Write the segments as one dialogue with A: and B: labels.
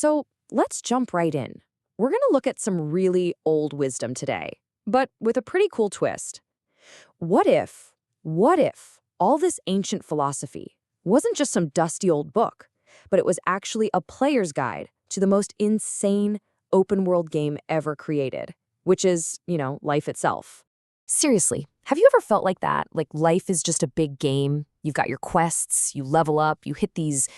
A: So let's jump right in. We're going to look at some really old wisdom today, but with a pretty cool twist. What if all this ancient philosophy wasn't just some dusty old book, but it was actually a player's guide to the most insane open world game ever created, which is, life itself? Seriously, have you ever felt like that? Like life is just a big game. You've got your quests, you level up, you hit these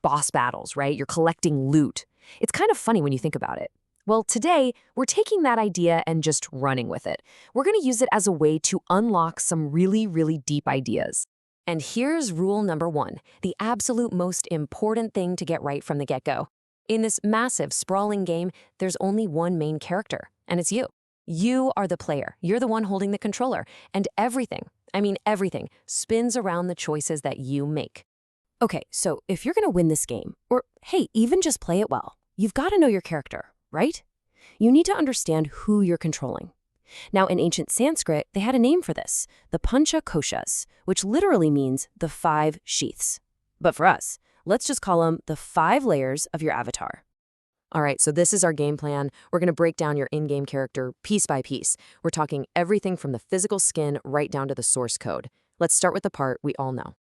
A: boss battles, right? You're collecting loot. It's kind of funny when you think about it. Well, today, we're taking that idea and just running with it. We're going to use it as a way to unlock some really, really deep ideas. And here's rule number 1, the absolute most important thing to get right from the get-go. In this massive, sprawling game, there's only one main character, and it's you. You are the player. You're the one holding the controller. And everything, I mean everything, spins around the choices that you make. Okay, so if you're going to win this game, or hey, even just play it well, you've got to know your character, right? You need to understand who you're controlling. Now, in ancient Sanskrit, they had a name for this, the Pancha Koshas, which literally means the 5 sheaths. But for us, let's just call them the 5 layers of your avatar. All right, so this is our game plan. We're going to break down your in-game character piece by piece. We're talking everything from the physical skin right down to the source code. Let's start with the part we all know.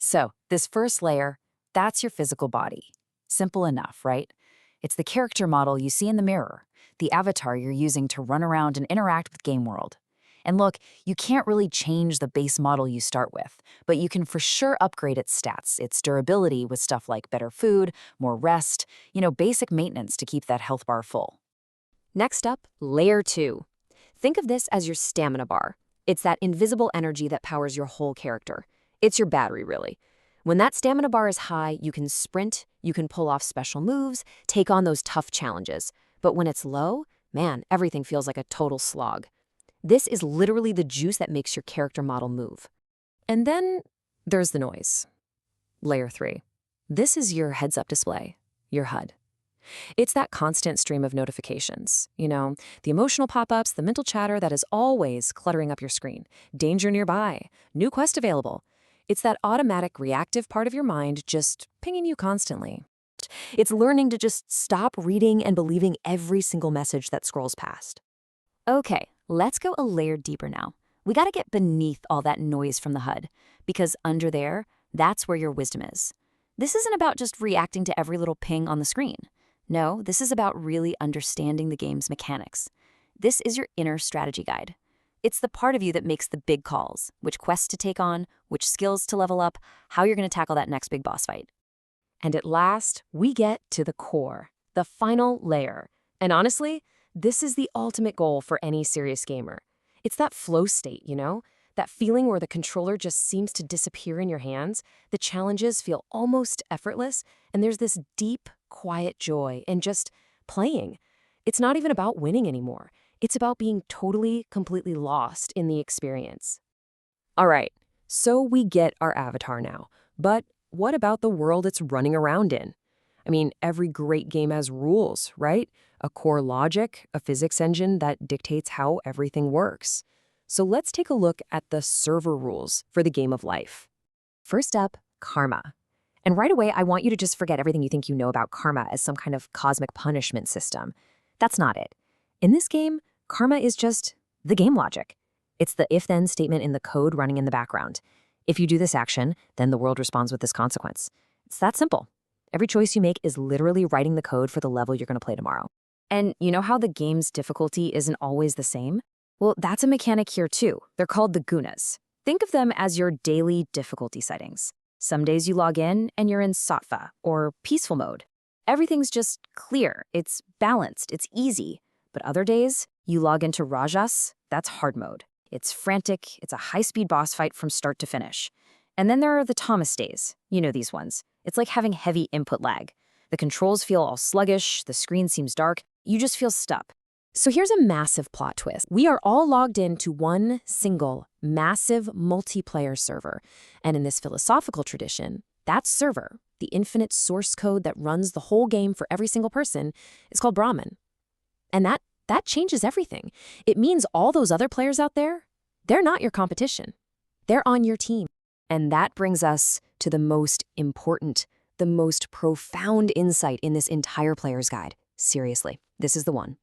A: So, this first layer, that's your physical body. Simple enough, right? It's the character model you see in the mirror, the avatar you're using to run around and interact with game world. And look, you can't really change the base model you start with, but you can for sure upgrade its stats, its durability with stuff like better food, more rest, basic maintenance to keep that health bar full. Next up, layer 2. Think of this as your stamina bar. It's that invisible energy that powers your whole character. It's your battery, really. When that stamina bar is high, you can sprint, you can pull off special moves, take on those tough challenges. But when it's low, man, everything feels like a total slog. This is literally the juice that makes your character model move. And then there's the noise. Layer 3. This is your heads-up display, your HUD. It's that constant stream of notifications, the emotional pop-ups, the mental chatter that is always cluttering up your screen. Danger nearby, new quest available. It's that automatic reactive part of your mind just pinging you constantly. It's learning to just stop reading and believing every single message that scrolls past. Okay, let's go a layer deeper now. We got to get beneath all that noise from the HUD, because under there, that's where your wisdom is. This isn't about just reacting to every little ping on the screen. No, this is about really understanding the game's mechanics. This is your inner strategy guide. It's the part of you that makes the big calls, which quests to take on, which skills to level up, how you're going to tackle that next big boss fight. And at last, we get to the core, the final layer. And honestly, this is the ultimate goal for any serious gamer. It's that flow state, that feeling where the controller just seems to disappear in your hands. The challenges feel almost effortless, and there's this deep, quiet joy in just playing. It's not even about winning anymore. It's about being totally, completely lost in the experience. All right, so we get our avatar now, but what about the world it's running around in? I mean, every great game has rules, right? A core logic, a physics engine that dictates how everything works. So let's take a look at the server rules for the game of life. First up, karma. And right away, I want you to just forget everything you think you know about karma as some kind of cosmic punishment system. That's not it. In this game, karma is just the game logic. It's the if-then statement in the code running in the background. If you do this action, then the world responds with this consequence. It's that simple. Every choice you make is literally writing the code for the level you're going to play tomorrow. And you know how the game's difficulty isn't always the same? Well, that's a mechanic here too. They're called the gunas. Think of them as your daily difficulty settings. Some days you log in and you're in sattva, or peaceful mode. Everything's just clear, it's balanced, it's easy. But other days, you log into rajas, that's hard mode. It's frantic, it's a high-speed boss fight from start to finish. And then there are the Thomas days. You know these ones. It's like having heavy input lag. The controls feel all sluggish, the screen seems dark, you just feel stuck. So here's a massive plot twist. We are all logged into one single, massive multiplayer server. And in this philosophical tradition, that server, the infinite source code that runs the whole game for every single person, is called Brahman. And that changes everything. It means all those other players out there, they're not your competition. They're on your team. And that brings us to the most important the most profound insight in this entire player's guide. Seriously, this is the one.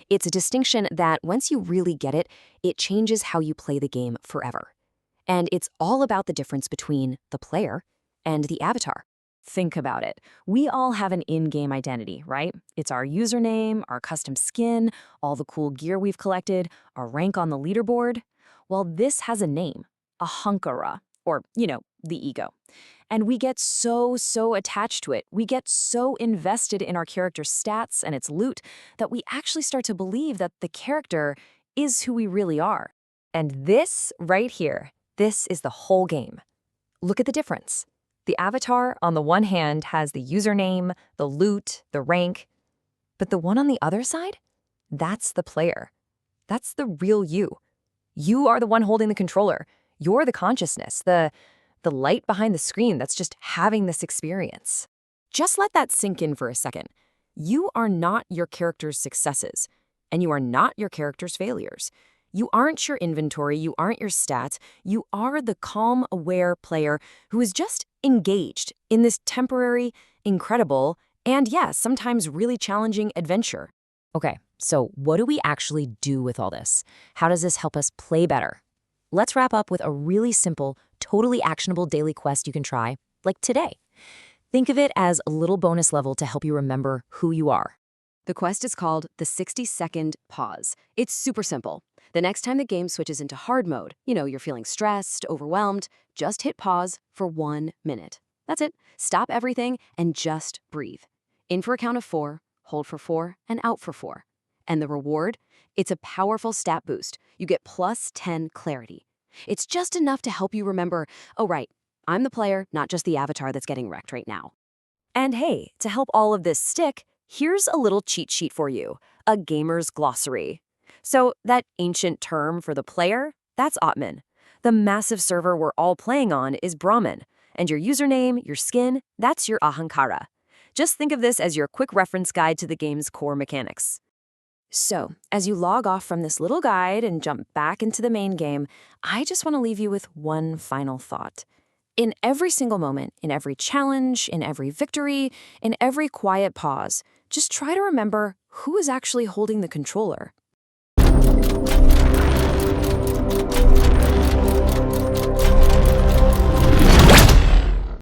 A: It's a distinction that, once you really get it, it changes how you play the game forever. And it's all about the difference between the player and the avatar. Think about it. We all have an in-game identity, right? It's our username, our custom skin, all the cool gear we've collected, our rank on the leaderboard. Well, this has a name, ahankara, or, the ego. And we get so attached to it. We get so invested in our character's stats and its loot that we actually start to believe that the character is who we really are. And this right here, this is the whole game. Look at the difference. The avatar, on the one hand, has the username, the loot, the rank. But the one on the other side? That's the player. That's the real you. You are the one holding the controller. You're the consciousness, the light behind the screen that's just having this experience. Just let that sink in for a second. You are not your character's successes, and you are not your character's failures. You aren't your inventory, you aren't your stats. You are the calm, aware player who is just engaged in this temporary, incredible, and yes, sometimes really challenging adventure. Okay, so what do we actually do with all this? How does this help us play better? Let's wrap up with a really simple, totally actionable daily quest you can try, like today. Think of it as a little bonus level to help you remember who you are. The quest is called the 60-second pause. It's super simple. The next time the game switches into hard mode, you're feeling stressed, overwhelmed, just hit pause for 1 minute. That's it. Stop everything and just breathe. In for a count of 4, hold for 4, and out for 4. And the reward? It's a powerful stat boost. You get plus 10 clarity. It's just enough to help you remember, oh right, I'm the player, not just the avatar that's getting wrecked right now. And hey, to help all of this stick, here's a little cheat sheet for you, a gamer's glossary. So that ancient term for the player, that's Atman. The massive server we're all playing on is Brahman. And your username, your skin, that's your ahankara. Just think of this as your quick reference guide to the game's core mechanics. So, as you log off from this little guide and jump back into the main game, I just want to leave you with one final thought. In every single moment, in every challenge, in every victory, in every quiet pause, just try to remember who is actually holding the controller.